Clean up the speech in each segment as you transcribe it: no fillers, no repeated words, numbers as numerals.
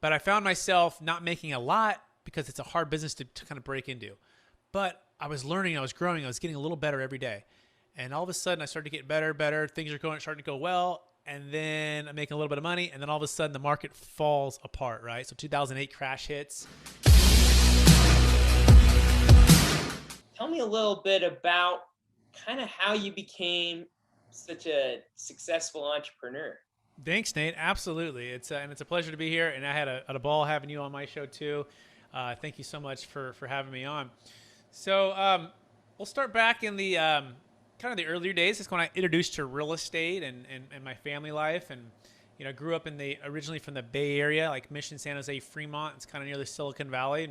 But I found myself not making a lot because it's a hard business to kind of break into. But I was learning, I was growing, I was getting a little better every day. And all of a sudden I started to get better. Things are starting to go well. And then I'm making a little bit of money. And then all of a sudden the market falls apart, right? So 2008 crash hits. Tell me a little bit about kind of how you became such a successful entrepreneur. Thanks, Nate. Absolutely. And it's a pleasure to be here. And I had a ball having you on my show too. Thank you so much for having me on. So we'll start back in the kind of the earlier days. It's when I introduced to real estate and my family life. And, you know, I grew up originally from the Bay Area, like Mission, San Jose, Fremont. It's kind of near the Silicon Valley.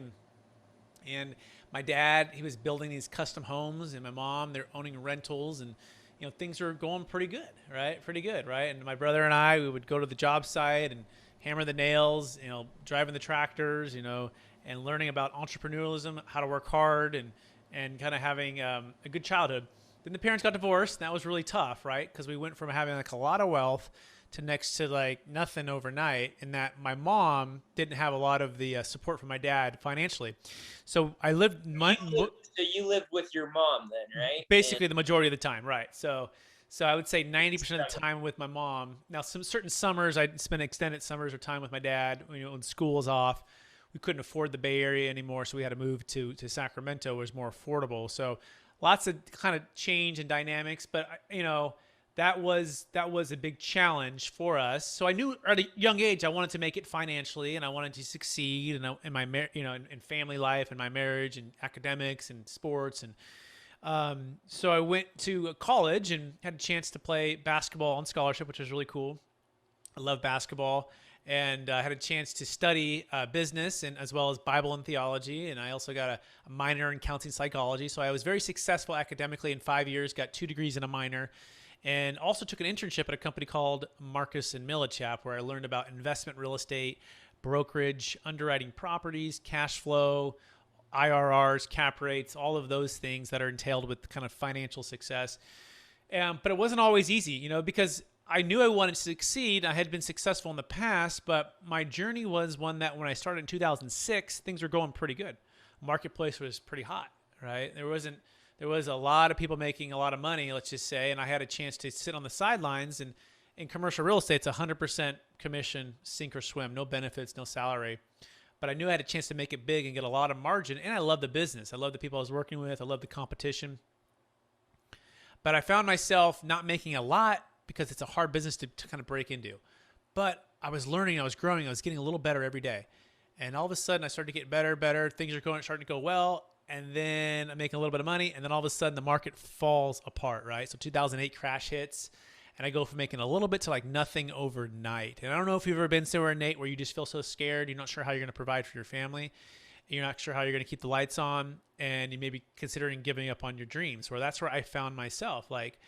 And my dad, he was building these custom homes, and my mom, they're owning rentals, and you know things were going pretty good, right? Pretty good, right? And my brother and I, we would go to the job site and hammer the nails, you know, driving the tractors, you know, and learning about entrepreneurialism, how to work hard, and kind of having a good childhood. Then the parents got divorced, and that was really tough, right? Because we went from having like a lot of wealth to next to like nothing overnight, and that my mom didn't have a lot of the support from my dad financially. So I lived So you lived with your mom then, right? basically And the majority of the time, right? So I would say 90% of the struggle. time with my mom. Now, some certain summers I'd spend extended summers or time with my dad. You know, when school was off, we couldn't afford the Bay Area anymore, so we had to move to Sacramento, where it was more affordable. So lots of kind of change and dynamics, but you know that was a big challenge for us. So I knew at a young age I wanted to make it financially, and I wanted to succeed in my in family life and my marriage and academics and sports. And so I went to college and had a chance to play basketball on scholarship, which was really cool. I love basketball, and I had a chance to study business and as well as Bible and theology. And I also got a minor in counseling psychology. So I was very successful academically in 5 years, got 2 degrees and a minor, and also took an internship at a company called Marcus and Millichap, where I learned about investment real estate, brokerage, underwriting properties, cash flow, IRRs, cap rates, all of those things that are entailed with kind of financial success. But it wasn't always easy, you know, because I knew I wanted to succeed. I had been successful in the past, but my journey was one that when I started in 2006, things were going pretty good. Marketplace was pretty hot, right? There was a lot of people making a lot of money, let's just say, and I had a chance to sit on the sidelines. And in commercial real estate, it's 100% commission, sink or swim, no benefits, no salary. But I knew I had a chance to make it big and get a lot of margin, and I love the business. I love the people I was working with. I love the competition. But I found myself not making a lot because it's a hard business to kind of break into. But I was learning, I was growing, I was getting a little better every day. And all of a sudden I started to get better. Things are starting to go well. And then I'm making a little bit of money. And then all of a sudden the market falls apart, right? So 2008 crash hits, and I go from making a little bit to like nothing overnight. And I don't know if you've ever been somewhere, Nate, where you just feel so scared. You're not sure how you're going to provide for your family. You're not sure how you're going to keep the lights on, and you may be considering giving up on your dreams. Where that's where I found myself. Like,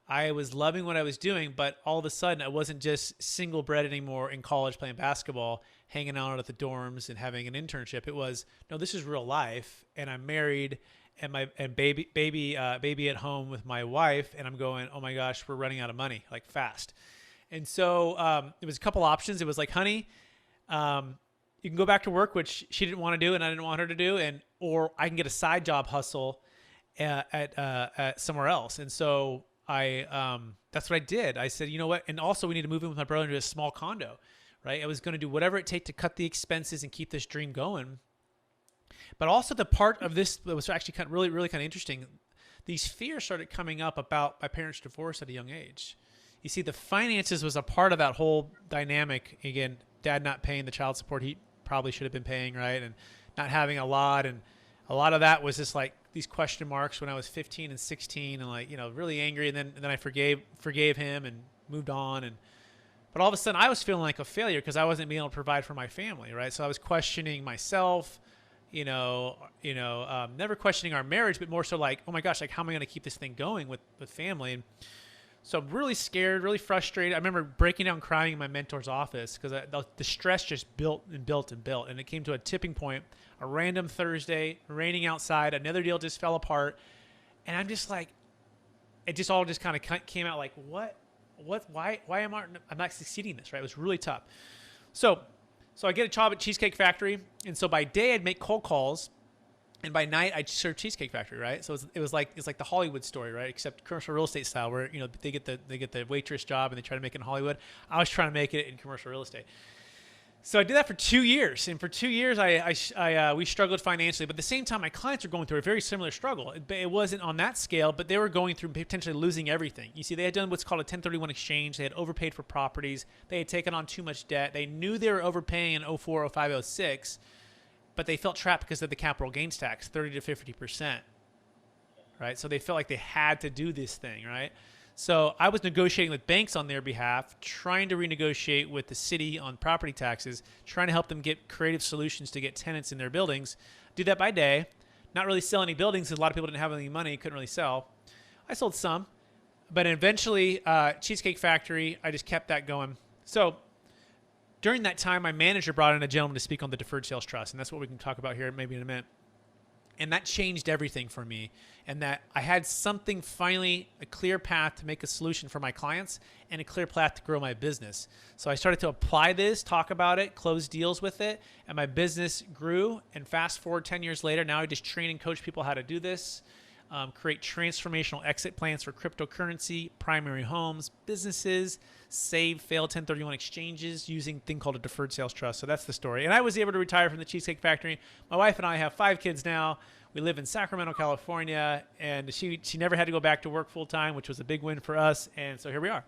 I was loving what I was doing, but all of a sudden I wasn't just single bread anymore in college playing basketball, hanging out at the dorms and having an internship. It was, no, this is real life, and I'm married, and baby at home with my wife, and I'm going, oh my gosh, we're running out of money, like fast. And so it was a couple options. It was like, honey, you can go back to work, which she didn't want to do and I didn't want her to do, or I can get a side job hustle at somewhere else. And so that's what I did. I said, you know what? And also we need to move in with my brother into a small condo, right? I was going to do whatever it takes to cut the expenses and keep this dream going. But also the part of this that was actually really kind of interesting. These fears started coming up about my parents' divorce at a young age. You see, the finances was a part of that whole dynamic. Again, dad not paying the child support he probably should have been paying, right? And not having a lot. And a lot of that was just like these question marks when I was 15 and 16 and like, you know, really angry. And then I forgave him and moved on. But all of a sudden I was feeling like a failure because I wasn't being able to provide for my family, right? So I was questioning myself, never questioning our marriage, but more so like, oh my gosh, like how am I going to keep this thing going with family? And so I'm really scared, really frustrated. I remember breaking down crying in my mentor's office because the stress just built and built and built. And it came to a tipping point, a random Thursday, raining outside, another deal just fell apart. And I'm just like, it just all just kind of came out like, why am I'm not succeeding in this, right? It was really tough. So So I get a job at Cheesecake Factory, and so by day I'd make cold calls, and by night I'd serve Cheesecake Factory, right? So it's like the Hollywood story, right? Except commercial real estate style, where they get the waitress job and they try to make it in Hollywood. I was trying to make it in commercial real estate. So I did that for 2 years, and for 2 years, we struggled financially. But at the same time, my clients were going through a very similar struggle. It wasn't on that scale, but they were going through potentially losing everything. You see, they had done what's called a 1031 exchange. They had overpaid for properties. They had taken on too much debt. They knew they were overpaying in 04, 05, 06, but they felt trapped because of the capital gains tax, 30 to 50%, right? So they felt like they had to do this thing, right? So I was negotiating with banks on their behalf, trying to renegotiate with the city on property taxes, trying to help them get creative solutions to get tenants in their buildings. Do that by day. Not really sell any buildings because a lot of people didn't have any money, couldn't really sell. I sold some, but eventually Cheesecake Factory, I just kept that going. So during that time, my manager brought in a gentleman to speak on the Deferred Sales Trust, and that's what we can talk about here maybe in a minute. And that changed everything for me. And that I had something finally, a clear path to make a solution for my clients and a clear path to grow my business. So I started to apply this, talk about it, close deals with it, and my business grew. And fast forward 10 years later, now I just train and coach people how to do this, create transformational exit plans for cryptocurrency, primary homes, businesses, save failed 1031 exchanges using a thing called a deferred sales trust. So that's the story. And I was able to retire from the Cheesecake Factory. My wife and I have 5 kids now. We live in Sacramento, California, and she never had to go back to work full time, which was a big win for us. And so here we are.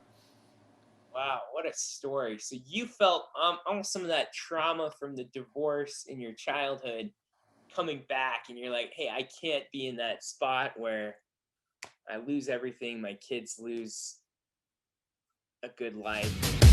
Wow, what a story. So you felt almost some of that trauma from the divorce in your childhood coming back, and you're like, hey, I can't be in that spot where I lose everything, my kids lose a good life.